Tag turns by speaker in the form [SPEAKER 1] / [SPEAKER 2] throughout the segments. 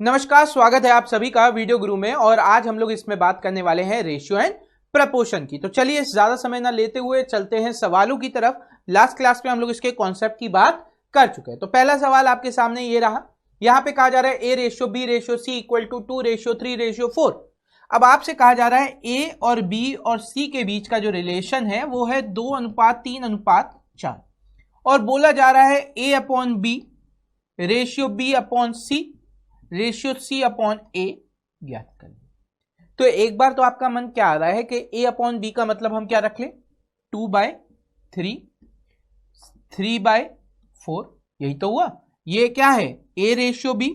[SPEAKER 1] नमस्कार, स्वागत है आप सभी का वीडियो गुरु में। और आज हम लोग इसमें बात करने वाले हैं रेशियो एंड प्रपोर्शन की। तो चलिए ज्यादा समय ना लेते हुए चलते हैं सवालों की तरफ। लास्ट क्लास में हम लोग इसके कॉन्सेप्ट की बात कर चुके हैं। तो पहला सवाल आपके सामने ये रहा। यहां पे कहा जा रहा है ए ratio B ratio C equal to 2:3:4। अब आपसे कहा जा रहा है ए और बी और सी के बीच का जो रिलेशन है वो है 2:3:4 और बोला जा रहा है A upon B ratio B upon C ratio C upon A ज्ञात कर लें। तो एक बार तो आपका मन क्या आ रहा है कि ए अपॉन बी का मतलब हम क्या रख लें, 2/3 3/4। यही तो हुआ। ये क्या है, ए रेशियो बी।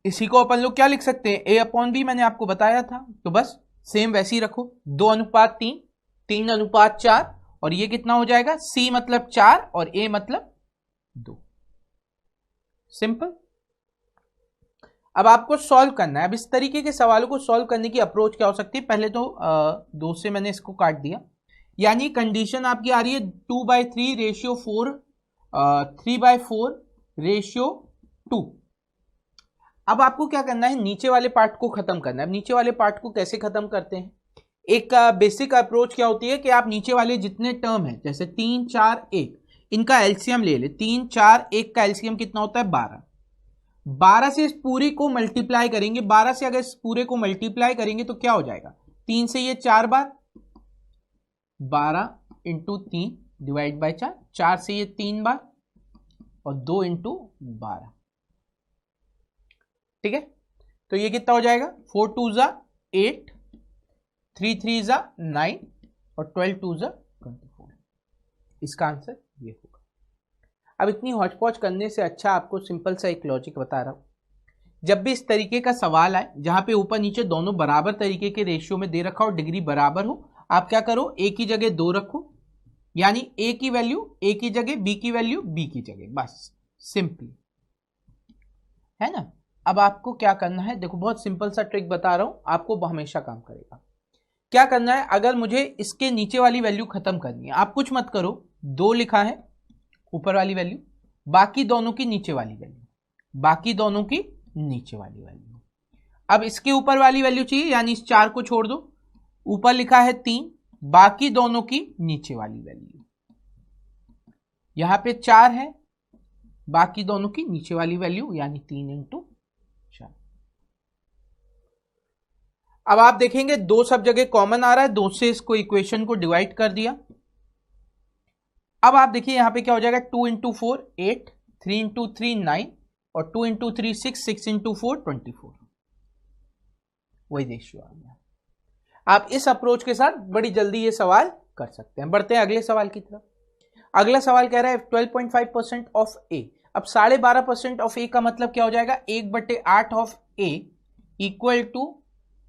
[SPEAKER 1] इसी को अपन लोग क्या लिख सकते हैं, ए अपॉन बी। मैंने आपको बताया था, तो बस सेम वैसे ही रखो। 2:3 3:4 और ये कितना हो जाएगा, सी मतलब 4 और ए मतलब 2। सिंपल। अब आपको सॉल्व करना है। अब इस तरीके के सवालों को सॉल्व करने की अप्रोच क्या हो सकती है, पहले तो 2 से मैंने इसको काट दिया, यानी कंडीशन आपकी आ रही है 2/3:4 3/4 रेशियो 2। अब आपको क्या करना है, नीचे वाले पार्ट को खत्म करना है। अब नीचे वाले पार्ट को कैसे खत्म करते हैं, एक बेसिक अप्रोच क्या होती है कि आप नीचे वाले जितने टर्म है, जैसे 3 4 1, इनका एलसीएम ले ले। 3 4 1 का एलसीएम कितना होता है, 12। 12 से इस पूरी को मल्टीप्लाई करेंगे। 12 से अगर इस पूरे को मल्टीप्लाई करेंगे तो क्या हो जाएगा, 3 से ये 4 बार, 12 इंटू 3 डिवाइड बाई 4, 4 से ये 3 बार और 2 इंटू 12। ठीक है, तो ये कितना हो जाएगा, 4 2 8 3 3 9 और 12 2 24। इसका आंसर ये होगा। अब इतनी हौच-पौच करने से अच्छा आपको सिंपल सा एक लॉजिक बता रहा हूं। जब भी इस तरीके का सवाल आए जहां पे ऊपर नीचे दोनों बराबर तरीके के रेशियो में दे रखा हो, डिग्री बराबर हो, आप क्या करो, ए की जगह 2 रखो, यानी ए की वैल्यू ए की जगह, बी की वैल्यू बी की जगह, बस सिंपली, है ना। अब आपको क्या करना है, देखो बहुत सिंपल सा ट्रिक बता रहा हूं, आपको हमेशा काम करेगा। क्या करना है, अगर मुझे इसके नीचे वाली वैल्यू खत्म करनी है, आप कुछ मत करो, 2 लिखा है ऊपर वाली वैल्यू, बाकी दोनों की नीचे वाली वैल्यू, बाकी दोनों की नीचे वाली वैल्यू। अब इसके ऊपर वाली वैल्यू चाहिए, यानी इस 4 को छोड़ दो, ऊपर लिखा है 3, बाकी दोनों की नीचे वाली वैल्यू। यहां पे 4 है, बाकी दोनों की नीचे वाली वैल्यू, यानी 3 इंटू 4। अब आप देखेंगे 2 सब जगह कॉमन आ रहा है, 2 से इसको इक्वेशन को डिवाइड कर दिया। अब आप देखिए यहां पे क्या हो जाएगा, 2 इंटू 4 8, 3 इंटू 3 9 और 2 इंटू 3 6, 6 इंटू 4 24। वही रेशियो आ गया। आप इस अप्रोच के साथ बड़ी जल्दी ये सवाल कर सकते हैं। बढ़ते हैं अगले सवाल की तरफ। अगला सवाल कह रहा है 12.5% ऑफ ए। अब 12.5% ऑफ ए का मतलब क्या हो जाएगा, 1/8 of a equal to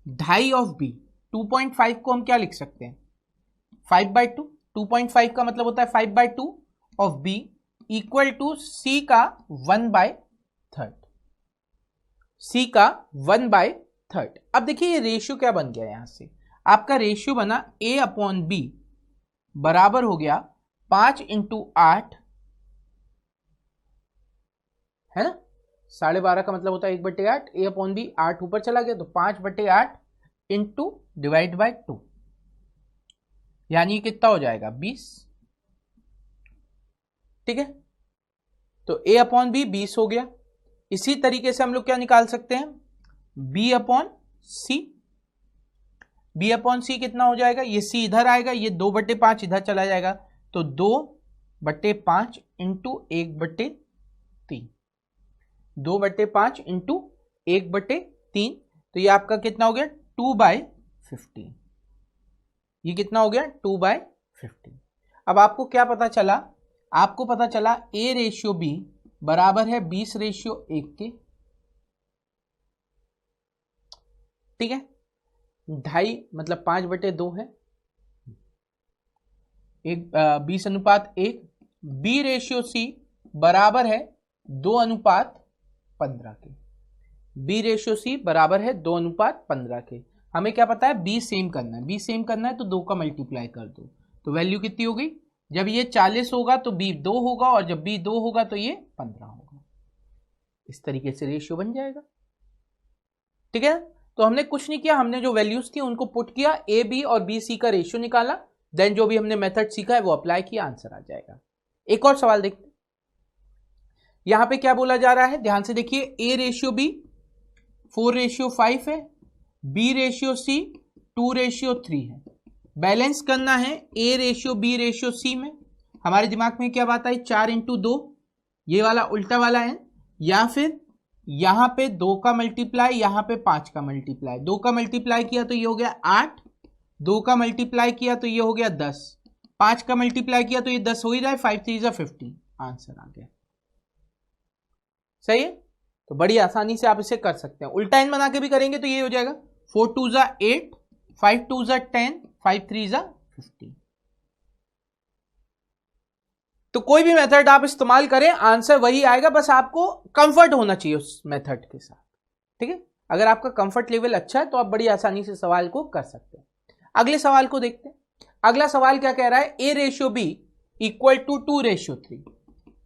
[SPEAKER 1] 2.5 of b. 2.5 को हम क्या लिख सकते हैं, 5/2। 2.5 का मतलब होता है 5/2 ऑफ बी इक्वल टू सी का 1/3। सी का 1/3। अब देखिए ये रेशियो क्या बन गया, यहां से आपका रेशियो बना ए अपॉन बी बराबर हो गया 5 इंटू 8, है ना। 12.5 का मतलब होता है 1/8, ए अपॉन बी 8 ऊपर चला गया तो 5/8 इंटू डिवाइड बाई 2, यानी कितना हो जाएगा 20। ठीक है, तो ए अपॉन बी 20 हो गया। इसी तरीके से हम लोग क्या निकाल सकते हैं, बी अपॉन सी। बी अपॉन सी कितना हो जाएगा, ये सी इधर आएगा, ये 2/5 इधर चला जाएगा, तो 2/5 इंटू 1/3, 2/5 इंटू 1/3, तो ये आपका कितना हो गया 2/15। ये कितना हो गया 2/15। अब आपको क्या पता चला, आपको पता चला ए रेशियो बी बराबर है 20:1 के। ठीक है, 2.5 मतलब 5/2 है, 20:1। बी रेशियो सी बराबर है 2:15 के। बी रेशियो सी बराबर है 2:15 के। हमें क्या पता है, बी सेम करना है। बी सेम करना है तो 2 का मल्टीप्लाई कर दो, तो वैल्यू कितनी हो गई, जब ये 40 होगा तो बी 2 होगा और जब बी 2 होगा तो ये 15 होगा। इस तरीके से रेशियो बन जाएगा। ठीक है, तो हमने कुछ नहीं किया, हमने जो वैल्यूज थी उनको पुट किया, ए बी और बी सी का रेशियो निकाला, देन जो भी हमने मेथड सीखा है वो अप्लाई किया, आंसर आ जाएगा। एक और सवाल देखते हैं। यहां पे क्या बोला जा रहा है, ध्यान से देखिए, ए रेशियो बी 4:5 है, बी रेशियो सी 2:3 है। बैलेंस करना है ए रेशियो बी रेशियो सी में। हमारे दिमाग में क्या बात आई, 4x2, ये वाला उल्टा वाला है, या फिर यहां पे 2 का मल्टीप्लाई, यहां पे 5 का मल्टीप्लाई। 2 का मल्टीप्लाई किया तो ये हो गया 8, 2 का मल्टीप्लाई किया तो ये हो गया 10, 5 का मल्टीप्लाई किया तो ये 10 हो ही रहा है, 5 3 15, आंसर आ गया। सही है, तो बड़ी आसानी से आप इसे कर सकते हैं। उल्टा इन बना के भी करेंगे तो ये हो जाएगा 4 2 8, 5 2 10, 5 3 15। तो कोई भी मेथड आप इस्तेमाल करें, आंसर वही आएगा, बस आपको कंफर्ट होना चाहिए उस मेथड के साथ। ठीक है, अगर आपका कंफर्ट लेवल अच्छा है तो आप बड़ी आसानी से सवाल को कर सकते हैं। अगले सवाल को देखते हैं। अगला सवाल क्या कह रहा है, ए ratio B equal to 2:3।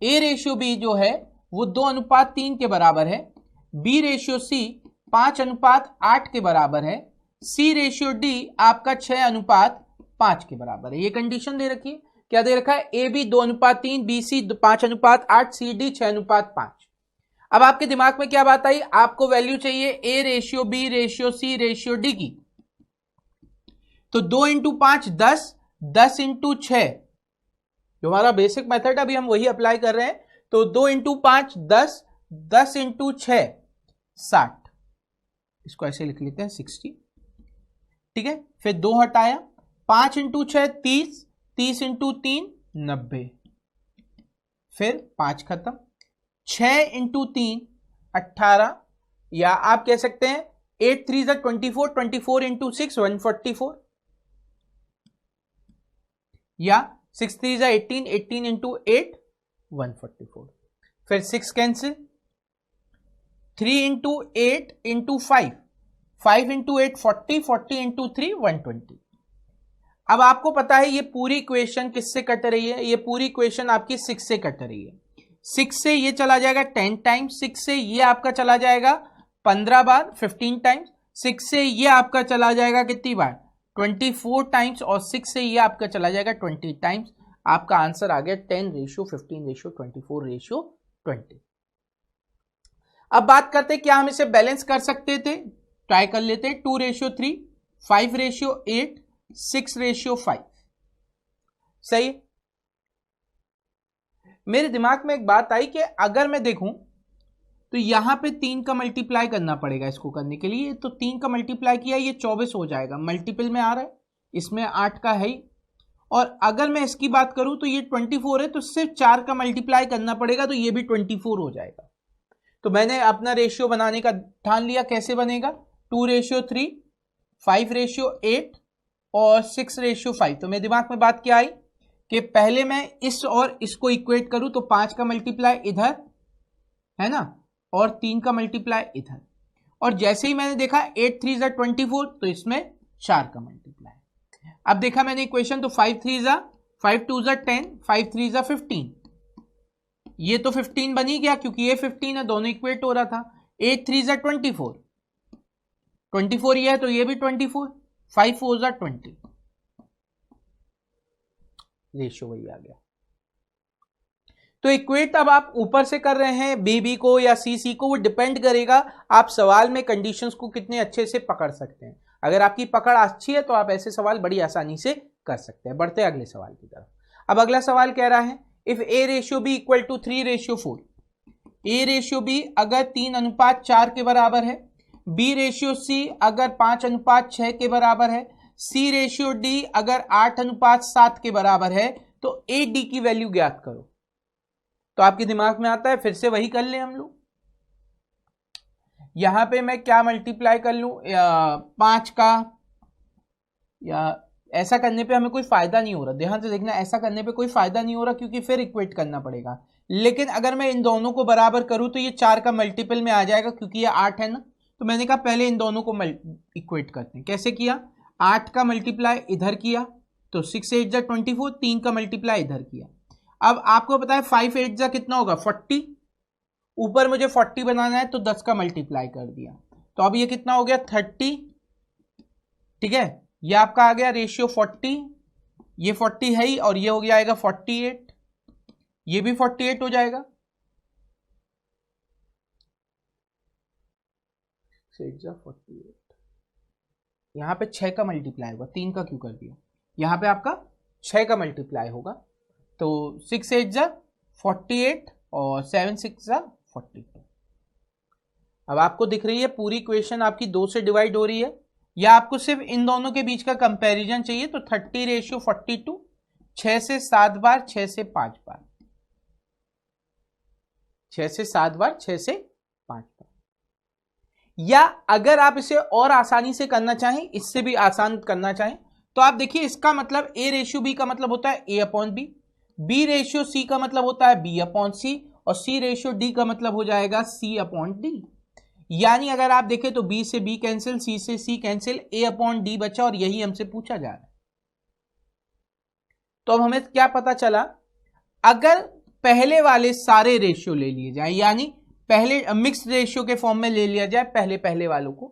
[SPEAKER 1] A ratio b जो है वो 2:3 के बराबर है, बी रेशियो सी 5:8 के बराबर है, सी रेशियो डी आपका 6:5 के बराबर है। ये कंडीशन दे रखी है, क्या दे रखा है, a b 2:3, b c 5:8, c d 6:5। अब आपके दिमाग में क्या बात आई, आपको वैल्यू चाहिए a ratio B ratio C ratio d की। तो 2 × 5 10, 10 × 6, जो हमारा बेसिक मेथड अभी हम वही अप्लाई कर रहे हैं। तो 2 × 5 10, 10 × 6 60, इसको ऐसे लिख लेते हैं 60। ठीक है, फिर 2 हटाया, 5 × 6 30, 30 × 3 90, फिर 5 खत्म, 6 × 3 18, या आप कह सकते हैं 8 3 24, 24 × 6 144, या 6 3 18, 18 × 8 144। फिर 6 कैंसिल, 3 × 8 × 5, 5 × 8 40, 40 × 3 120। अब आपको पता है ये पूरी इक्वेशन किससे कट रही है, ये पूरी इक्वेशन आपकी 6 से कट रही है। 6 से ये चला जाएगा 10 टाइम्स, 6 से ये आपका चला जाएगा 15 बार 15 टाइम्स, 6 से ये आपका चला जाएगा कितनी बार 24 टाइम्स, और 6 से ये आपका चला जाएगा 20 टाइम्स। आपका आंसर आ गया 10:15:24:20। अब बात करते हैं क्या हम इसे बैलेंस कर सकते थे, ट्राई कर लेते हैं। 2:3, 5:8, 6:5। सही। मेरे दिमाग में एक बात आई कि अगर मैं देखूं तो यहां पे 3 का मल्टीप्लाई करना पड़ेगा इसको करने के लिए। तो 3 का मल्टीप्लाई किया ये 24 हो जाएगा, मल्टीपल में आ रहा है, इसमें 8 का है ही। और अगर मैं इसकी बात करूं तो ये 24 है, तो सिर्फ 4 का मल्टीप्लाई करना पड़ेगा, तो ये भी 24 हो जाएगा। तो मैंने अपना रेशियो बनाने का ठान लिया। कैसे बनेगा, 2:3, 5:8 और 6:5। तो मेरे दिमाग में बात क्या आई कि पहले मैं इस और इसको इक्वेट करूं, तो 5 का मल्टीप्लाई इधर है ना, और 3 का मल्टीप्लाई इधर। और जैसे ही मैंने देखा 8 3 24, तो इसमें 4 का मल्टीप्लाई। अब देखा मैंने इक्वेशन, तो 5 3 5 2 10, 5 3 15। ये तो 15 बनी गया क्योंकि ये 15 है, दोनों इक्वेट हो रहा था। 8 3 24, 24 ये है तो ये भी 24, 5 4 20, रेशियो वही आ गया। तो इक्वेट अब आप ऊपर से कर रहे हैं बी को या सी को, वो डिपेंड करेगा आप सवाल में कंडीशंस को कितने अच्छे से पकड़ सकते हैं। अगर आपकी पकड़ अच्छी है तो आप ऐसे सवाल बड़ी आसानी से कर सकते हैं। बढ़ते हैं अगले सवाल की तरफ। अब अगला सवाल कह रहा है, if A ratio B equal to 3:4, a ratio b अगर 3:4 के बराबर है, बी रेशियो सी अगर 5:6 के बराबर है, सी रेशियो डी अगर 8:7 के बराबर है, तो ए डी की वैल्यू ज्ञात करो। तो आपके दिमाग में आता है, फिर से वही कर ले हम लोग। यहां पे मैं क्या मल्टीप्लाई कर लूं, 5 का, या ऐसा करने पे हमें कोई फायदा नहीं हो रहा। ध्यान से देखना, ऐसा करने पे कोई फायदा नहीं हो रहा क्योंकि फिर इक्वेट करना पड़ेगा। लेकिन अगर मैं इन दोनों को बराबर करूं तो ये 4 का मल्टीपल में आ जाएगा क्योंकि ये 8 है ना। तो मैंने कहा पहले इन दोनों को इक्वेट करते हैं। कैसे किया, 8 का मल्टीप्लाई इधर किया तो 6 8 24, 3 का मल्टीप्लाई इधर किया। अब आपको पता है 5 8 कितना होगा 40, ऊपर मुझे 40 बनाना है तो 10 का मल्टीप्लाई कर दिया, तो अब ये कितना हो गया 30, ठीक है। ये आपका आ गया रेशियो 40, ये 40 है ही, और ये हो गया आएगा 48, ये भी 48 हो जाएगा। यहां पे 6 का मल्टीप्लाई होगा, 3 का क्यों कर दिया, यहां पे आपका 6 का मल्टीप्लाई होगा, तो 6 8 जा 48 और 7 6 जा 42। अब आपको दिख रही है पूरी इक्वेशन आपकी 2 से डिवाइड हो रही है, या आपको सिर्फ इन दोनों के बीच का कंपैरिजन चाहिए, तो 30:42, 6 से 7 बार, 6 से 5 बार, 6 से 7 बार, 6 से 5 बार। या अगर आप इसे और आसानी से करना चाहें, इससे भी आसान करना चाहें, तो आप देखिए इसका मतलब A रेशियो B का मतलब होता है A upon b, B ratio C का मतलब होता है B अपॉन C, और C रेशियो D का मतलब हो जाएगा C अपॉन D। यानी अगर आप देखें तो B से B कैंसिल, C से C cancel, A upon D बचा, और यही हमसे पूछा जा रहा है। तो अब हमें क्या पता चला, अगर पहले वाले सारे रेशियो ले लिए जाए, यानी पहले मिक्स रेशियो के फॉर्म में ले लिया जाए पहले वालों को,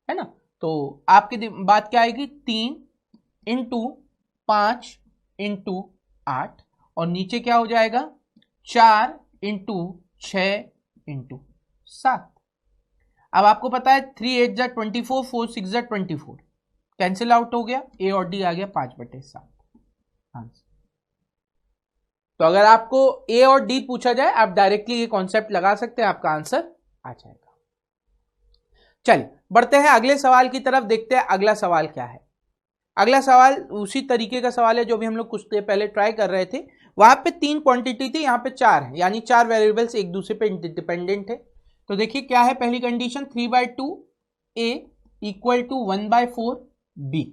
[SPEAKER 1] है ना, तो आपकी बात क्या आएगी 3 इंटू 5 इंटू 8, और नीचे क्या हो जाएगा 4 इंटू 6 इंटू 7। अब आपको पता है 3 8 जा 24, 4 6 जा 24, कैंसिल आउट हो गया, A और D आ गया 5/7 आंसर। तो अगर आपको A और D पूछा जाए, आप डायरेक्टली ये कॉन्सेप्ट लगा सकते हैं, आपका आंसर आ जाएगा। चलिए बढ़ते हैं अगले सवाल की तरफ, देखते हैं अगला सवाल क्या है। अगला सवाल उसी तरीके का सवाल है जो भी हम लोग कुछ देर पहले ट्राई कर रहे थे। वहां पे 3 क्वांटिटी थी, यहां पे 4 है, यानी 4 वेरिएबल्स एक दूसरे पे डिपेंडेंट है। तो देखिए क्या है पहली condition, 3/2 A equal to 1/4 B,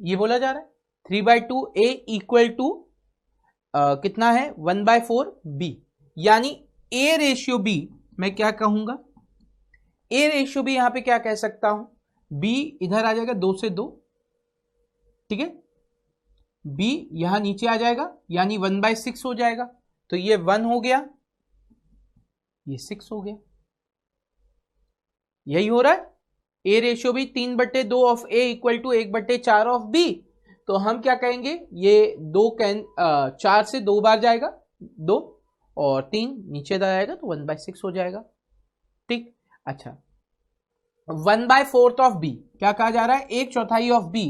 [SPEAKER 1] ये बोला जा रहा है 3/2 A इक्वल टू कितना है 1/4 B, यानी A रेशियो B मैं क्या कहूंगा, A रेशियो B यहां पे क्या कह सकता हूं, B इधर आ जाएगा 2 से 2, ठीक है, B यहां नीचे आ जाएगा, यानी 1/6 हो जाएगा, तो ये 1 हो गया, ये 6 हो गया, यही हो रहा है। A ratio B 3/2 of A equal to 1/4 of B, तो हम क्या कहेंगे, ये 4 से 2 बार जाएगा 2, और 3 नीचे जाएगा तो 1/6 हो जाएगा, ठीक। अच्छा 1/4 ऑफ B क्या कहा जा रहा है, 1/4 ऑफ B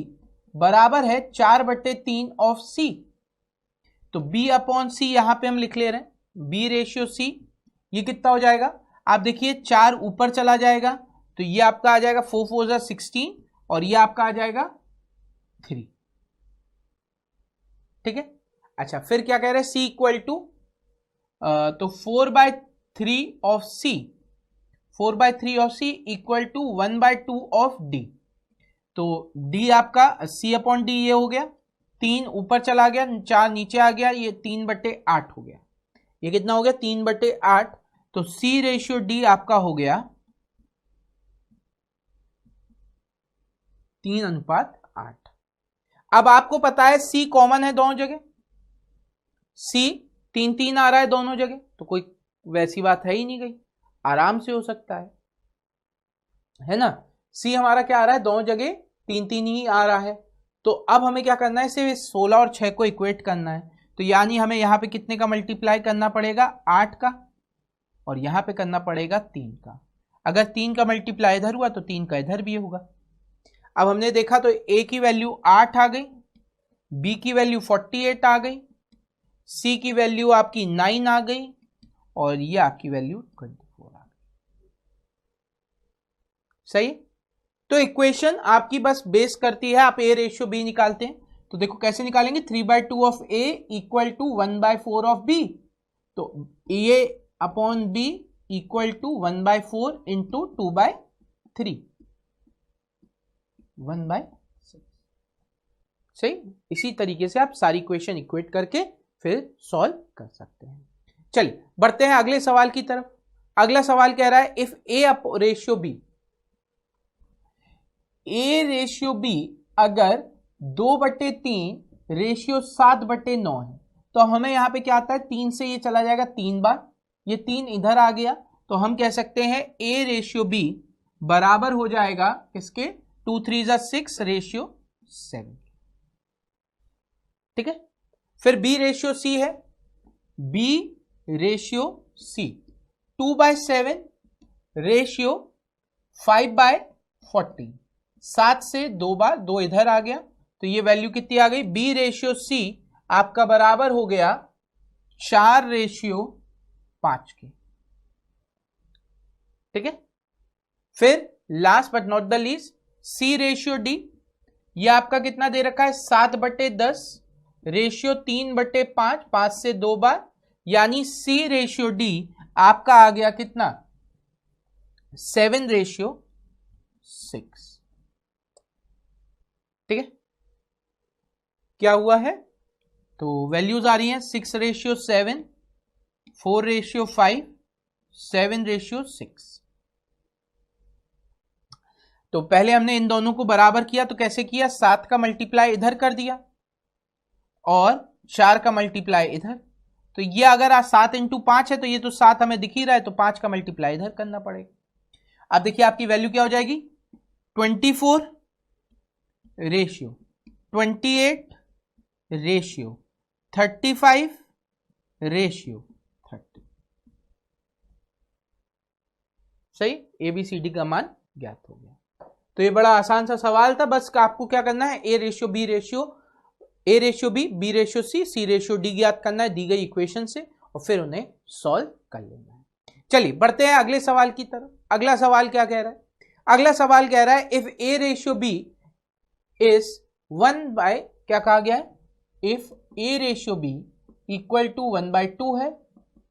[SPEAKER 1] बराबर है 4/3 ऑफ C, तो B अपॉन C यहां पे हम लिख ले रहे हैं, B रेशियो C, ये कितना हो जाएगा, आप देखिए 4 ऊपर चला जाएगा, तो ये आपका आ जाएगा 4 4 जा 16, और ये आपका आ जाएगा 3, ठीक है। अच्छा फिर क्या कह रहे हैं, C इक्वल टू तो 4/3 of C, 4/3 of C equal to 1/2 of D, तो D आपका C अपॉन D ये हो गया, 3 ऊपर चला गया, 4 नीचे आ गया, ये 3/8 हो गया, ये कितना हो गया 3/8, तो C रेशियो D आपका हो गया 3:8। अब आपको पता है C कॉमन है दोनों जगह, C 3 आ रहा है दोनों जगह, तो कोई वैसी बात है ही नहीं, गई आराम से हो सकता है ना। C हमारा क्या आ रहा है दोनों जगह 3 ही आ रहा है, तो अब हमें क्या करना है, सिर्फ 16 और 6 को इक्वेट करना है, तो यानी हमें यहां पे कितने का मल्टीप्लाई करना पड़ेगा 8 का, और यहां पे करना पड़ेगा 3 का। अगर 3 का मल्टीप्लाई इधर हुआ तो 3 का इधर भी होगा। अब हमने देखा तो A की वैल्यू 8 आ गई, B की वैल्यू 48 आ गई, C की वैल्यू आपकी 9 आ गई, और ये आपकी वैल्यू 24 आ गई, सही। तो इक्वेशन आपकी बस बेस करती है, आप A रेशियो B निकालते हैं, तो देखो कैसे निकालेंगे, 3/2 of A equal to 1/4 of B, तो A upon B equal to 1/4 into 2/3, 1/6, सही। इसी तरीके से आप सारी इक्वेशन इक्वेट करके फिर सॉल्व कर सकते हैं। चलिए बढ़ते हैं अगले सवाल की तरफ। अगला सवाल कह रहा है if A ratio B, A ratio B अगर 2/3 रेशियो 7/9 है, तो हमें यहां पे क्या आता है, 3 से ये चला जाएगा 3 बार, ये 3 इधर आ गया, तो हम कह सकते हैं A रेशियो B बराबर हो जाएगा किसके, 2 3 जा 6 रेशियो 7। ठीक है, फिर B रेशियो C है, B रेशियो C 2/7 रेशियो 5/14, 7 से 2 बार 2 इधर आ गया, तो ये वैल्यू कितनी आ गई, B रेशियो C आपका बराबर हो गया 4 रेशियो 5 के। ठीक है, फिर last but not the least C ratio D, ये आपका कितना दे रखा है, 7/10 रेशियो 3/5, 5 से 2 बार, यानी C रेशियो D आपका आ गया कितना, 7 रेशियो 6। ठीक है, क्या हुआ है, तो वैल्यूज आ रही हैं 6 रेशियो 7, 4 रेशियो 5, 7 रेशियो 6। तो पहले हमने इन दोनों को बराबर किया, तो कैसे किया, 7 का मल्टीप्लाई इधर कर दिया और 4 का मल्टीप्लाई इधर, तो ये अगर 7 इंटू 5 है तो ये तो 7 हमें दिख ही रहा है, तो 5 का मल्टीप्लाई इधर करना पड़ेगा। अब देखिए आपकी वैल्यू क्या हो जाएगी, 24 रेशियो 28 रेशियो 35 रेशियो 30। सही, ABCD का मान ज्ञात हो गया। तो ये बड़ा आसान सा सवाल था, बस आपको क्या करना है, A ratio B ratio B ratio C ratio D ज्ञात करना है दी गई इक्वेशन से, और फिर उन्हें सॉल्व कर लेना है। चलिए बढ़ते हैं अगले सवाल की तरफ। अगला सवाल क्या कह रहा है, अगला सवाल कह रहा है if A ratio B is 1/, क्या कहा गया है, if A ratio B equal to 1/2 है,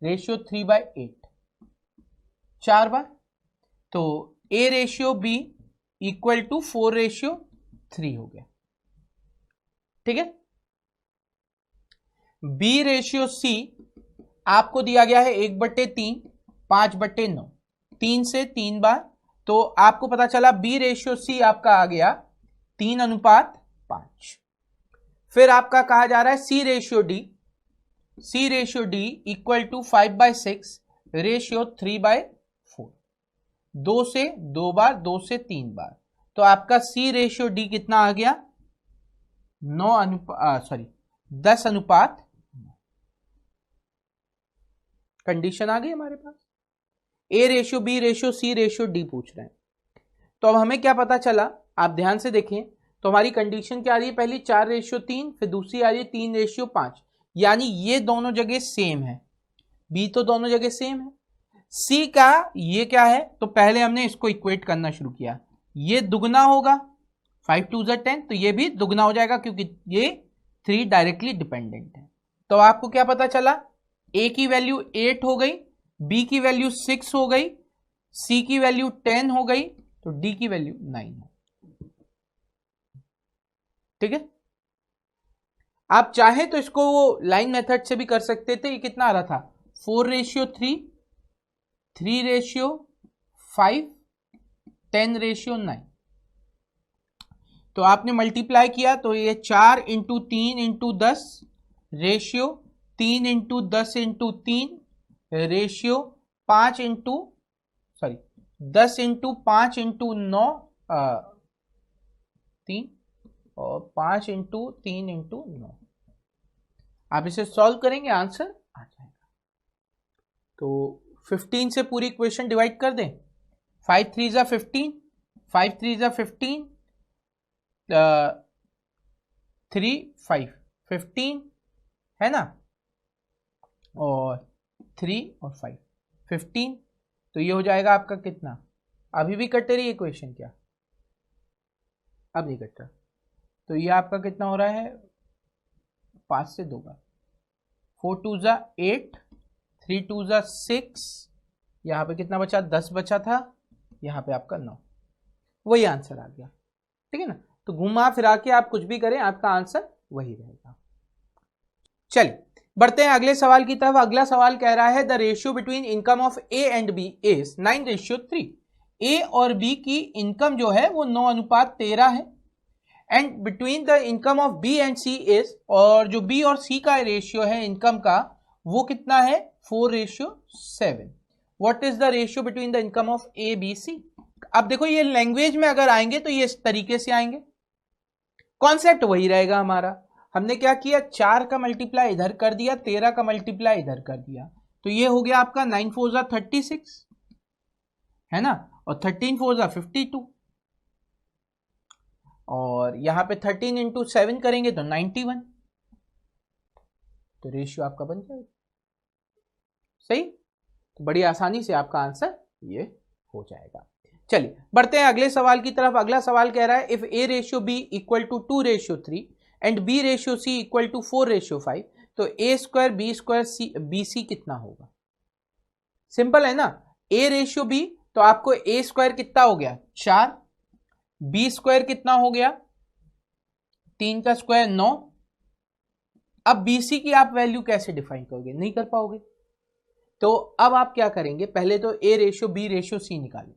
[SPEAKER 1] रेशियो 3/8, 4 बार, तो A ratio B equal to 4 ratio 3 हो गया। ठीक है, B रेशियो C आपको दिया गया है 1/3, 5/9, 3 से 3 बार, तो आपको पता चला B रेशियो C आपका आ गया 3:5। फिर आपका कहा जा रहा है C ratio D equal to 5/6 ratio 3/4, 2 से 2 बार, 2 से 3 बार, तो आपका C रेशियो D कितना आ गया, 10:9। कंडीशन आ गई हमारे पास, A ratio B ratio C ratio D पूछ रहे हैं। तो अब हमें क्या पता चला, आप ध्यान से देखें, तो हमारी कंडीशन क्या आ रही है, पहली 4 रेशियो 3, फिर दूसरी आ रही है 3 रेशियो 5, यानी ये दोनों जगह सेम है, B तो दोनों जगह सेम है। C का ये क्या है, तो पहले हमने इसको इक्वेट करना शुरू किया, ये दुगना होगा, 5 2 10, तो ये भी दुगना हो जाएगा क्योंकि ये 3 डायरेक्टली डिपेंडेंट है। तो आपको क्या पता चला, A की वैल्यू 8 हो गई, B की वैल्यू 6 हो गई, C की वैल्यू 10 हो गई, तो D की वैल्यू 9 है। ठीक है, आप चाहे तो इसको लाइन मेथड से भी कर सकते थे। ये कितना आ रहा था, 4 रेशियो 3, 3 रेशियो 5, 10 रेशियो 9, तो आपने मल्टीप्लाई किया, तो ये 4 into 3 into 10 ratio 3 into 10 into 3 ratio 5 into 10 into 5 into 9 3 और 5 इंटू 3 इंटू 9। आप इसे सॉल्व करेंगे, आंसर आ जाएगा। तो 15 से पूरी इक्वेशन डिवाइड कर दें, 5 3 जा 15, 5 3 जा 15, 3 5 15 है ना, और 3 और 5 15, तो ये हो जाएगा आपका कितना, अभी भी कट रही है इक्वेशन क्या, अब नहीं कट रहा, तो ये आपका कितना हो रहा है, 5 से 2 बार, 4 2 जा 8, 3 2 जा 6, यहाँ पे कितना बचा, 10 बचा था, यहाँ पे आपका 9, वही आंसर आ गया। ठीक है ना, तो घुमा फिरा के आप कुछ भी करें, आपका आंसर वही रहेगा। चलिए बढ़ते हैं अगले सवाल की तरफ। अगला सवाल कह रहा है the ratio between income of a and b is 9:3। A और बी की इनकम जो है वो 9:13 है, and between the income of b and c is, और जो बी और सी का रेशियो है इनकम का वो कितना है, 4:7. What is the ratio between the income of a b c? अब देखो ये लैंग्वेज में अगर आएंगे तो ये इस तरीके से आएंगे, कॉन्सेप्ट वही रहेगा हमारा। हमने क्या किया, 4 का मल्टीप्लाई इधर कर दिया, 13 का मल्टीप्लाई इधर कर दिया, तो ये हो गया आपका 9 4 36 है ना, और 13 4 52, और यहां पे 13 इंटू 7 करेंगे तो 91, तो रेशियो आपका बन जाएगा। सही, तो बड़ी आसानी से आपका आंसर ये हो जाएगा। चलिए बढ़ते हैं अगले सवाल की तरफ। अगला सवाल कह रहा है if A ratio B equal to 2:3 and B ratio C equal to 4:5, तो A square B square C B C कितना होगा? सिंपल है ना, ए रेशियो बी, तो आपको ए स्क्वायर कितना हो गया 4, बी स्क्वायर कितना हो गया 3 का स्क्वायर 9। अब बी सी की आप वैल्यू कैसे डिफाइन करोगे, नहीं कर पाओगे। तो अब आप क्या करेंगे, पहले तो ए रेशियो बी रेशियो सी निकालें,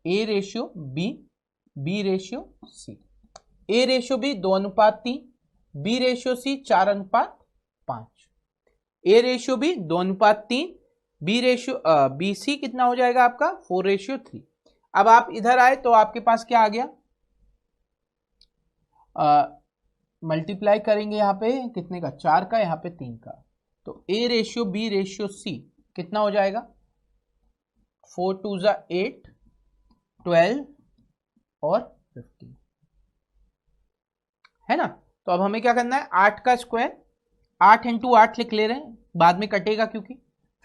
[SPEAKER 1] A ratio B, B ratio C. A ratio B 2:3, B ratio C 4:5। A ratio B 2:3, B ratio B C कितना हो जाएगा आपका 4:3। अब आप इधर आए तो आपके पास क्या आ गया, मल्टीप्लाई करेंगे यहां पे कितने का, 4 का, यहां पे 3 का, तो ए रेशियो बी रेशियो सी कितना हो जाएगा 4 2 8, 12 और 15 है ना। तो अब हमें क्या करना है, 8 का स्क्वायर, 8 इंटू 8 लिख ले रहे हैं, बाद में कटेगा क्योंकि,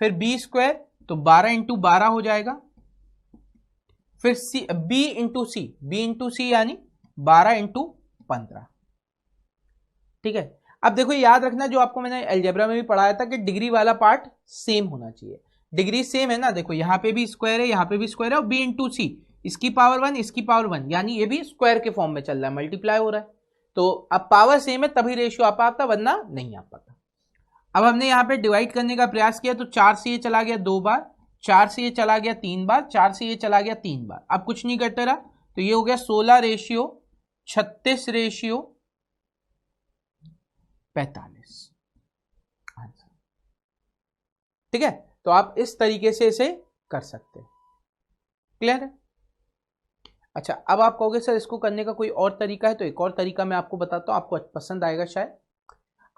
[SPEAKER 1] फिर बी स्क्वायर तो 12 इंटू 12 हो जाएगा, फिर सी बी इंटू सी, बी इंटू सी यानी 12 इंटू 15। ठीक है, अब देखो याद रखना जो आपको मैंने अलजेब्रा में भी पढ़ाया था कि डिग्री वाला पार्ट सेम होना चाहिए। डिग्री सेम है ना, देखो यहां पे भी स्क्वायर है, यहां पे भी स्क्वायर है, और बी इंटू सी, इसकी पावर 1 इसकी पावर 1, यानी ये भी स्क्वायर के फॉर्म में चल रहा है, मल्टीप्लाई हो रहा है। तो अब पावर सेम है तभी रेशियो आ पाता, वरना नहीं आ पाता। अब हमने यहाँ पे डिवाइड करने का प्रयास किया तो 4 से ये चला गया 2 बार, 4 से ये चला गया 3 बार, 4 से ये चला गया 3 बार, अब कुछ नहीं घट रहा, तो ये हो गया 16 रेशियो 36 रेशियो 45 आंसर। ठीक है, तो आप इस तरीके से इसे कर सकते हैं। क्लियर है? अच्छा, अब आप कहोगे सर इसको करने का कोई और तरीका है, तो एक और तरीका मैं आपको बताता हूं, आपको पसंद आएगा शायद।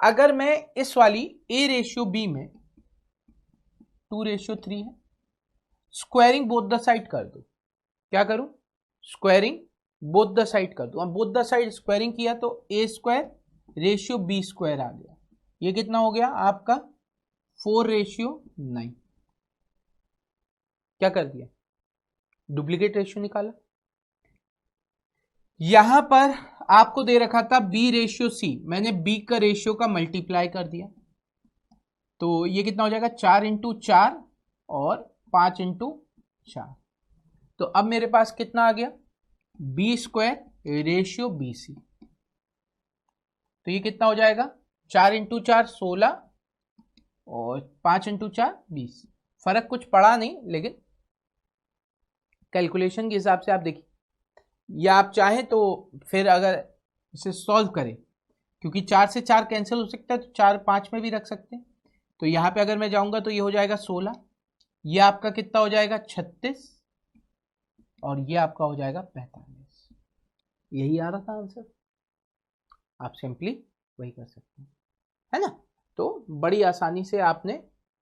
[SPEAKER 1] अगर मैं इस वाली ए रेशियो बी में 2:3 है, स्क्वायरिंग बोथ द साइड कर दो, क्या करूं, स्क्वायरिंग बोथ द साइड कर दो। अब बोथ द साइड स्क्वायरिंग किया तो A square ratio B square आ गया, ये कितना हो गया आपका 4:9। क्या कर दिया, डुप्लीकेट रेशियो निकाला। यहां पर आपको दे रखा था बी रेशियो सी, मैंने बी का रेशियो का मल्टीप्लाई कर दिया, तो ये कितना हो जाएगा 4 इंटू 4 और 5 इंटू 4। तो अब मेरे पास कितना आ गया b square ratio B c, तो ये कितना हो जाएगा 4 इंटू 4 16 और 5 इंटू 4 20। फर्क कुछ पड़ा नहीं, लेकिन कैलकुलेशन के हिसाब से आप देखिए, या आप चाहें तो फिर अगर इसे सॉल्व करें, क्योंकि 4 से 4 कैंसिल हो सकता है, तो 4 5 में भी रख सकते हैं। तो यहां पे अगर मैं जाऊंगा तो ये हो जाएगा 16, ये आपका कितना हो जाएगा 36, और ये आपका हो जाएगा 45। यही आ रहा था आंसर, आप सिंपली वही कर सकते हैं, है ना। तो बड़ी आसानी से आपने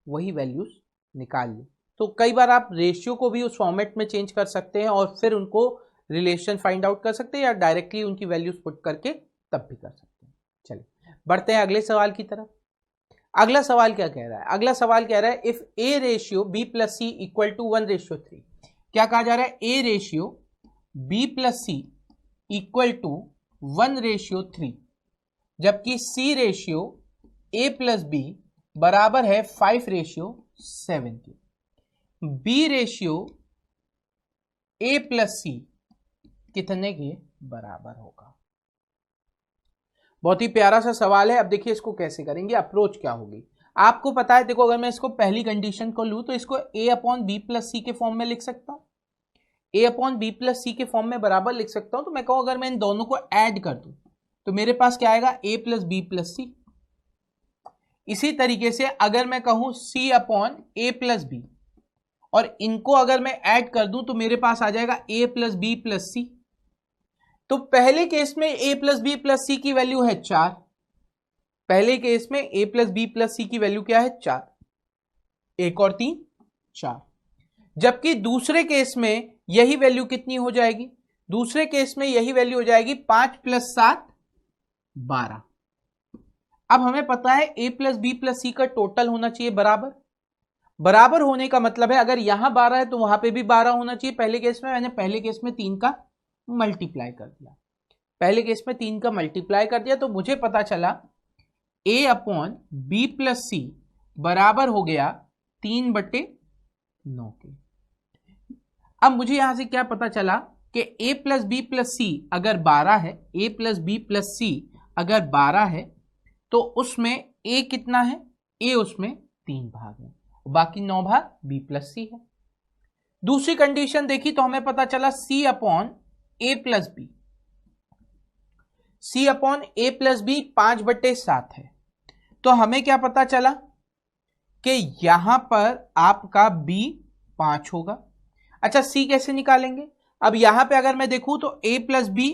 [SPEAKER 1] वही वैल्यूज निकाल ली। तो कई बार आप रेशियो को भी उस फॉर्मेट में चेंज कर सकते हैं और फिर उनको रिलेशन फाइंड आउट कर सकते हैं, या डायरेक्टली उनकी वैल्यूज पुट करके तब भी कर सकते हैं। चलिए बढ़ते हैं अगले सवाल की तरफ। अगला सवाल क्या कह रहा है, अगला सवाल कह रहा है if A ratio b plus c equal to 1:3। क्या कहा जा रहा है, ए ratio b plus c equal to 1:3, जबकि c ratio a plus b बराबर है 5:7 के। B ratio a plus c कितने के बराबर होगा। बहुत ही प्यारा सा सवाल है। अब देखिए इसको कैसे करेंगे, अप्रोच क्या होगी। आपको पता है, देखो अगर मैं इसको पहली कंडीशन को लूं तो इसको ए अपॉन बी प्लस सी के फॉर्म में लिख सकता हूं, ए अपॉन बी प्लस सी के फॉर्म में बराबर लिख सकता हूं। तो मैं कहूं अगर मैं इन दोनों को ऐड कर दूं तो मेरे पास क्या आएगा, a plus b plus c. इसी तरीके से अगर मैं कहूं c upon a plus b और इनको अगर मैं ऐड कर दूं तो मेरे पास आ जाएगा a प्लस बी प्लस सी। तो पहले केस में a प्लस बी प्लस सी की वैल्यू है 4, पहले केस में a प्लस बी प्लस सी की वैल्यू क्या है 4, 1 और 3 4। जबकि दूसरे केस में यही वैल्यू कितनी हो जाएगी, दूसरे केस में यही वैल्यू हो जाएगी 5 प्लस 7 12। अब हमें पता है a प्लस बी प्लस सी का टोटल होना चाहिए बराबर, बराबर होने का मतलब है अगर यहां 12 है तो वहां पे भी 12 होना चाहिए। पहले केस में मैंने पहले केस में 3 का मल्टीप्लाई कर दिया, पहले केस में 3 का मल्टीप्लाई कर दिया, तो मुझे पता चला a अपॉन बी प्लस सी बराबर हो गया 3/9 के। अब मुझे यहां से क्या पता चला कि a प्लस बी प्लस सी अगर 12 है, a प्लस बी प्लस सी अगर 12 है तो उसमें a कितना है, a उसमें 3 भाग है, बाकी 9 भाग b प्लस सी है। दूसरी कंडीशन देखी तो हमें पता चला c upon a plus b, c upon a plus b 5/7 है, तो हमें क्या पता चला कि यहां पर आपका b 5 होगा। अच्छा c कैसे निकालेंगे, अब यहां पे अगर मैं देखूं तो a प्लस बी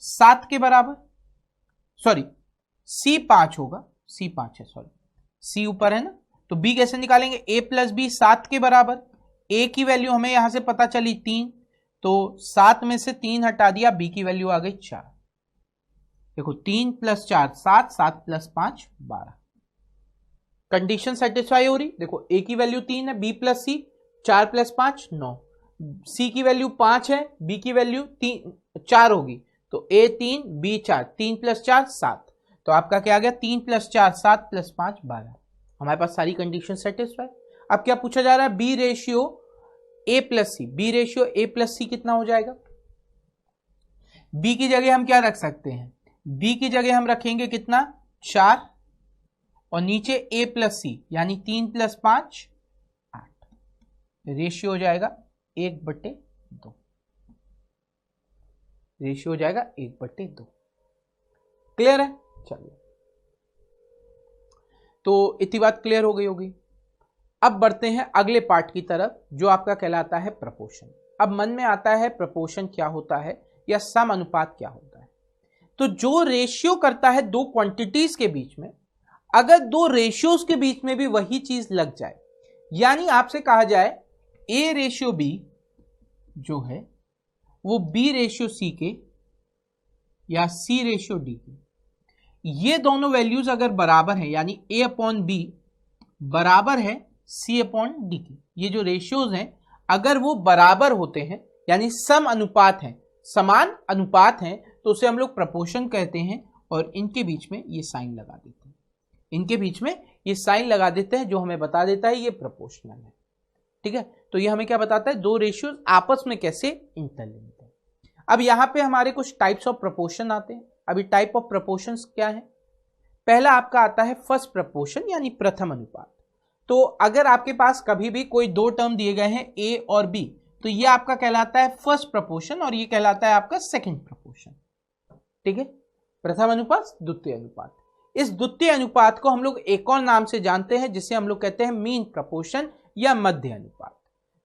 [SPEAKER 1] 7 के बराबर, सॉरी c 5 होगा, c 5 है, सॉरी c ऊपर है ना, तो b कैसे निकालेंगे, a प्लस बी 7 के बराबर, a की वैल्यू हमें यहां से पता चली 3, तो 7 में से 3 हटा दिया, b की वैल्यू आ गई 4। देखो 3 प्लस 4 7, 7 प्लस 5 12, कंडीशन सेटिस्फाई हो रही। देखो a की वैल्यू 3 है, b प्लस सी 4 प्लस 5 9, c की वैल्यू 5 है, b की वैल्यू 4 होगी, तो a 3 b 4, 3 प्लस 4 7, तो आपका क्या आ गया 3 प्लस 4 7 प्लस 5 12। हमारे पास सारी कंडीशन सेटिस्फाई। अब क्या पूछा जा रहा है, b ratio a plus C, b ratio a plus C कितना हो जाएगा, b की जगह हम क्या रख सकते हैं, b की जगह हम रखेंगे कितना 4 और नीचे a प्लस सी यानी 3 प्लस 5 8, रेशियो हो जाएगा 1/2, रेशियो हो जाएगा 1/2। क्लियर है, चलिए तो इतनी बात क्लियर हो गई होगी। अब बढ़ते हैं अगले पार्ट की तरफ जो आपका कहलाता है प्रपोर्शन। अब मन में आता है प्रपोर्शन क्या होता है या सम अनुपात क्या होता है। तो जो रेशियो करता है दो क्वांटिटीज के बीच में, अगर दो रेशियोज के बीच में भी वही चीज लग जाए, यानी आपसे कहा जाए a रेशियो b जो है वो b रेशियो c के या c रेशियो d के, ये दोनों वैल्यूज अगर बराबर है यानी a अपॉन बी बराबर है c अपॉन डी की, ये जो रेशियोज हैं अगर वो बराबर होते हैं यानी सम अनुपात है, समान अनुपात है, तो उसे हम लोग प्रपोर्शन कहते हैं। और इनके बीच में ये साइन लगा देते हैं, इनके बीच में ये साइन लगा देते हैं जो हमें बता देता है ये प्रपोर्शनल है। ठीक है, तो ये हमें क्या बताता है, दो रेशियोज आपस में कैसे इंटरलिंक्ड है। अब यहां पे हमारे कुछ टाइप्स ऑफ प्रपोर्शन आते हैं। अभी टाइप ऑफ प्रपोर्शंस क्या है, पहला आपका आता है फर्स्ट प्रपोर्शन यानी प्रथम अनुपात। तो अगर आपके पास कभी भी कोई दो टर्म दिए गए हैं a और b, तो ये आपका कहलाता है फर्स्ट प्रपोर्शन और ये कहलाता है आपका सेकंड प्रपोर्शन। ठीक है, प्रथम अनुपात द्वितीय अनुपात। इस द्वितीय अनुपात को हम लोग एक और नाम से जानते हैं जिसे हम लोग कहते हैं मीन प्रपोर्शन या मध्य अनुपात।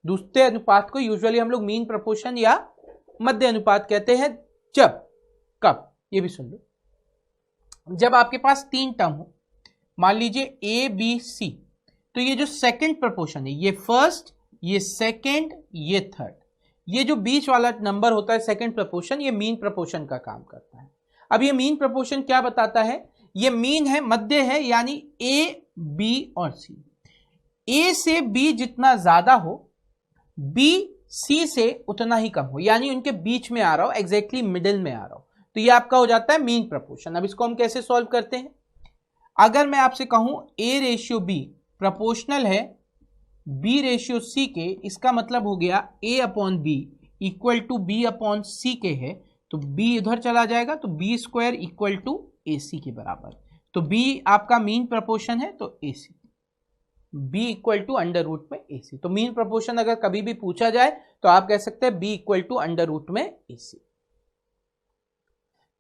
[SPEAKER 1] द्वितीय अनुपात को यूजुअली हम लोग मीन प्रपोर्शन या मध्य अनुपात कहते हैं जब, कब, ये भी सुन लो, जब आपके पास तीन टर्म हो, मान लीजिए ए बी सी, तो ये जो सेकंड प्रपोर्शन है, ये फर्स्ट, ये सेकंड, ये थर्ड, ये जो बीच वाला नंबर होता है सेकंड प्रपोर्शन, ये मीन प्रपोर्शन का काम करता है। अब ये मीन प्रपोर्शन क्या बताता है, ये मीन है, मध्य है, यानी ए बी और सी, ए से बी जितना ज्यादा हो बी सी से उतना ही कम हो, यानी उनके बीच में आ रहा हो, एग्जैक्टली मिडिल में आ रहा हो, तो ये आपका हो जाता है मीन प्रपोर्शन। अब इसको हम कैसे सॉल्व करते हैं, अगर मैं आपसे कहूं a रेशियो b प्रोपोर्शनल है b रेशियो c के, इसका मतलब हो गया a upon B equal to b upon C के है, तो b इधर चला जाएगा, तो b square equal to A C के बराबर, तो b आपका मीन प्रपोर्शन है, तो A C, b equal to under root में ए सी। तो मीन प्रपोर्शन अगर कभी भी पूछा जाए तो आप कह सकते हैं b equal to under root में ए सी।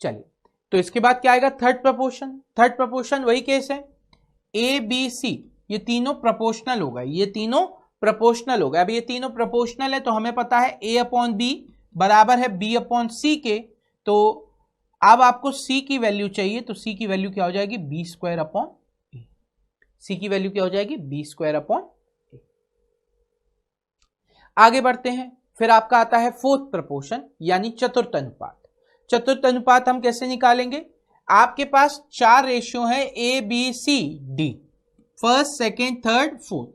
[SPEAKER 1] चलिए, तो इसके बाद क्या आएगा, थर्ड प्रपोर्शन। थर्ड प्रपोर्शन वही केस है, ए बी सी ये तीनों प्रोपोर्शनल होगा, ये तीनों प्रोपोर्शनल होगा। अब ये तीनों प्रोपोर्शनल है तो हमें पता है ए अपॉन बी बराबर है बी अपॉन सी के। तो अब आपको सी की वैल्यू चाहिए, तो सी की वैल्यू क्या हो जाएगी, बी स्क्वायर अपॉन ए। सी की वैल्यू क्या हो जाएगी, बी स्क्वायर अपॉन ए। आगे बढ़ते हैं, फिर आपका आता है फोर्थ प्रोपोर्शन यानी चतुर्थ अनुपात। चतुर्थ अनुपात हम कैसे निकालेंगे, आपके पास 4 रेशियो है a b c d, first second third fourth,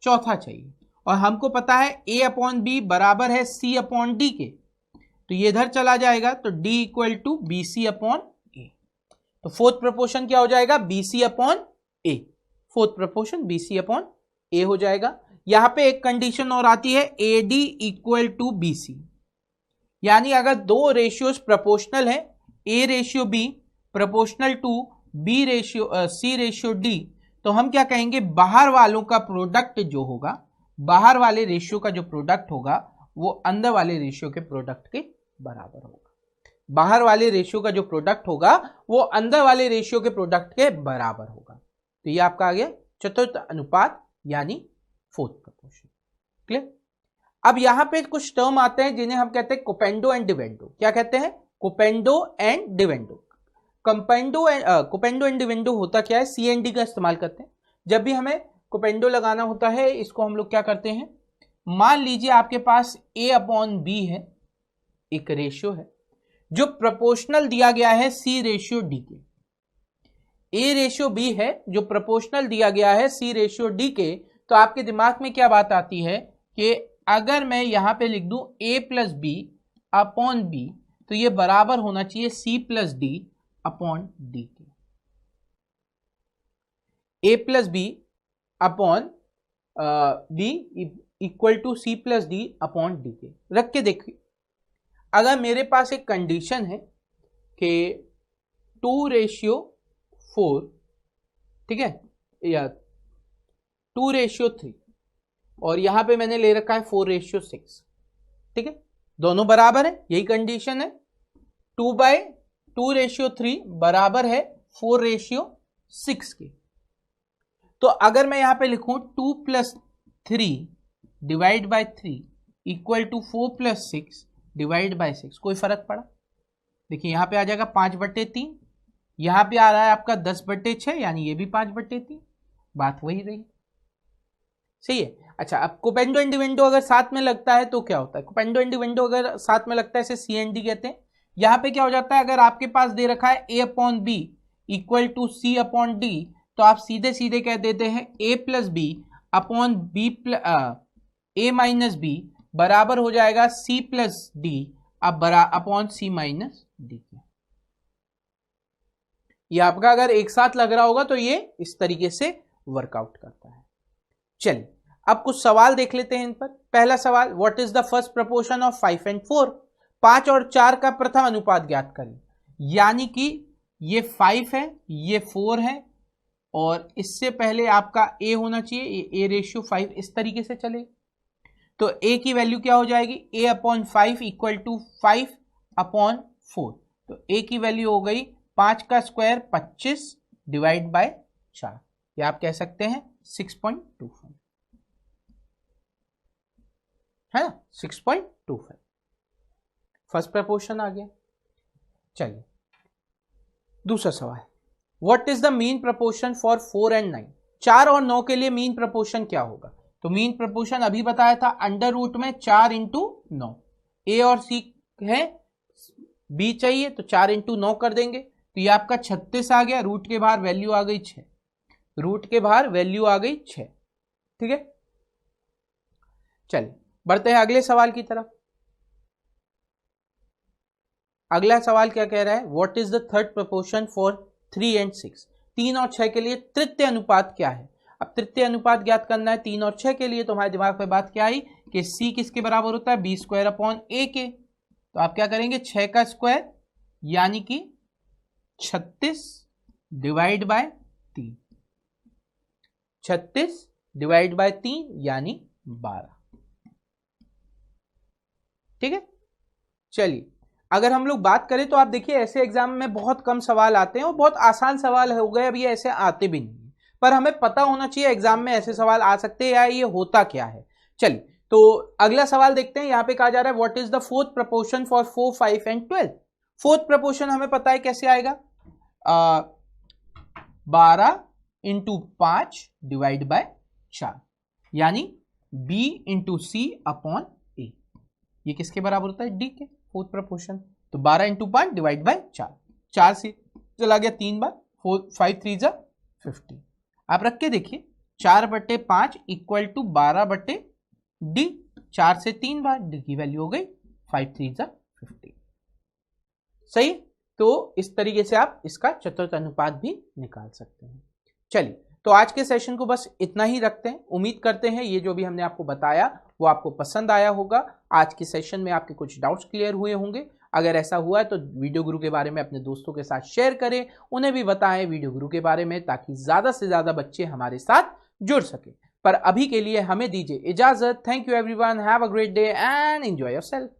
[SPEAKER 1] चौथा चाहिए और हमको पता है ए अपॉन बी बराबर है सी अपॉन डी के, तो ये इधर चला जाएगा तो D equal to B C upon A. तो फोर्थ प्रोपोर्शन क्या हो जाएगा, B C upon A. Fourth proportion B C upon A हो जाएगा। यहां पे एक कंडीशन और आती है A D equal to B C, यानी अगर दो रेशियोज प्रोपोर्शनल है, ए ratio B proportional to B ratio C ratio D, तो हम क्या कहेंगे, बाहर वालों का प्रोडक्ट जो होगा, बाहर वाले रेशियो का जो प्रोडक्ट होगा वो अंदर वाले रेशियो के प्रोडक्ट के बराबर होगा। बाहर वाले रेशियो का जो प्रोडक्ट होगा वो अंदर वाले रेशियो के प्रोडक्ट के बराबर होगा। तो ये आपका आ गया चतुर्थ अनुपात यानी फोर्थ प्रोपोर्शन। क्लियर। अब यहां पे कुछ टर्म आते हैं जिन्हें हम कहते हैं कोपेंडो एंड डिवेंडो। क्या कहते हैं, कोपेंडो एंड डिवेंडो। कोपेंडो एंड डिवेंडो होता क्या है, सी एंड डी का इस्तेमाल करते हैं। जब भी हमें कोपेंडो लगाना होता है, इसको हम लोग क्या करते हैं, मान लीजिए आपके पास ए अपॉन बी है, एक रेशियो है जो प्रोपोर्शनल दिया गया है सी रेशियो डी के। ए रेशियो बी है जो प्रोपोर्शनल दिया गया है सी रेशियो डी के। तो आपके दिमाग में क्या बात आती है कि अगर मैं यहां पे लिख दूं A plus B upon B, तो ये बराबर होना चाहिए C plus D upon D के। A plus B upon B equal to C plus D upon D के। रख के देखिए, अगर मेरे पास एक कंडीशन है कि 2:4, ठीक है, या 2:3 और यहां पे मैंने ले रखा है 4:6, ठीक है, दोनों बराबर है, यही कंडीशन है। 2/2:3 बराबर है 4:6 के। तो अगर मैं यहां पे लिखूं 2 + 3 divide by 3 equal to 4 + 6 divide by 6, कोई फर्क पड़ा, देखिए यहां पे आ जाएगा 5/3, यहां पे आ रहा है आपका 10/6, यानी ये भी 5/3, बात वही रही, सही है। अच्छा, अब कोपेंडो एंड डिवेंडो अगर साथ में लगता है तो क्या होता है, कोपेंडो एंड डिवेंडो अगर साथ में लगता है इसे सी एंड डी कहते हैं। यहां पे क्या हो जाता है, अगर आपके पास दे रखा है A upon B equal to C upon D, तो आप सीधे सीधे कह देते हैं A plus B upon B A minus B बराबर हो जाएगा C plus D upon C minus D. ये आपका अगर एक साथ लग रहा होगा तो ये इस तरीके से वर्कआउट करता है। चलिए अब कुछ सवाल देख लेते हैं इन पर। पहला सवाल, what is the first proportion of 5 and 4? 5 और 4 का प्रथम अनुपात ज्ञात करें, यानी कि ये 5 है, ये 4 है, और इससे पहले आपका a होना चाहिए, a/5, इस तरीके से चले। तो a की वैल्यू क्या हो जाएगी, a upon 5 equal to 5 upon 4। तो a की वैल्यू हो गई 5 का स्क्वायर 25 डिवाइड बाय 4, या आप कह सकते हैं 6.25, है ना, 6.25 फर्स्ट प्रोपोर्शन आ गया। चलिए दूसरा सवाल, what is the mean proportion for 4 and 9? 4 और 9 के लिए मीन प्रोपोर्शन क्या होगा? तो मीन प्रोपोर्शन अभी बताया था, अंडर रूट में 4 × 9, ए और सी है, बी चाहिए तो 4 × 9 कर देंगे, तो ये आपका 36 आ गया, रूट के बाहर वैल्यू आ गई 6, रूट के बाहर वैल्यू आ गई 6, ठीक है। चलिए बढ़ते हैं अगले सवाल की तरफ। अगला सवाल क्या कह रहा है, what is the third proportion for 3 and 6? 3 और 6 के लिए तृतीय अनुपात क्या है? अब तृतीय अनुपात ज्ञात करना है 3 और 6 के लिए, तो हमारे दिमाग में बात क्या आई कि c किसके बराबर होता है, b² अपॉन a के। तो आप क्या करेंगे, 6 का स्क्वायर यानी कि 36 डिवाइड बाय 3, 36 डिवाइड बाय 3 यानी 12, ठीक है। चलिए अगर हम लोग बात करें तो आप देखिए ऐसे एग्जाम में बहुत कम सवाल आते हैं और बहुत आसान सवाल हो गए, अब ये ऐसे आते भी नहीं, पर हमें पता होना चाहिए एग्जाम में ऐसे सवाल आ सकते हैं या ये होता क्या है। चलिए तो अगला सवाल देखते हैं। यहां पे कहा जा रहा है what is the fourth proportion for 4, 5 and 12। Fourth proportion हमें पता है कैसे आएगा, 12 इंटू 5 डिवाइड बाय 4, यानी b इंटू सी अपॉन ए। ये किसके बराबर होता है, डी के, फोर्थ प्रपोर्शन। तो 12 इंटू 5 डिवाइड बाय 4, 4 से चला गया 3 बार, 5 3 जा 50। आप रख के देखिए 4/5 इक्वल टू 12/डी, 4 से 3 बार, डी की वैल्यू हो गई 5 3 जा 50। सही। तो इस तरीके से आप इसका चतुर्थ अनुपात भी निकाल सकते हैं। चलिए तो आज के सेशन को बस इतना ही रखते हैं। उम्मीद करते हैं ये जो भी हमने आपको बताया वो आपको पसंद आया होगा। आज के सेशन में आपके कुछ डाउट्स क्लियर हुए होंगे। अगर ऐसा हुआ है तो वीडियो गुरु के बारे में अपने दोस्तों के साथ शेयर करें, उन्हें भी बताएं वीडियो गुरु के बारे में, ताकि ज्यादा से ज्यादा बच्चे हमारे साथ जुड़ सके। पर अभी के लिए हमें दीजिए इजाजत। Thank you everyone, have a great day and enjoy yourself.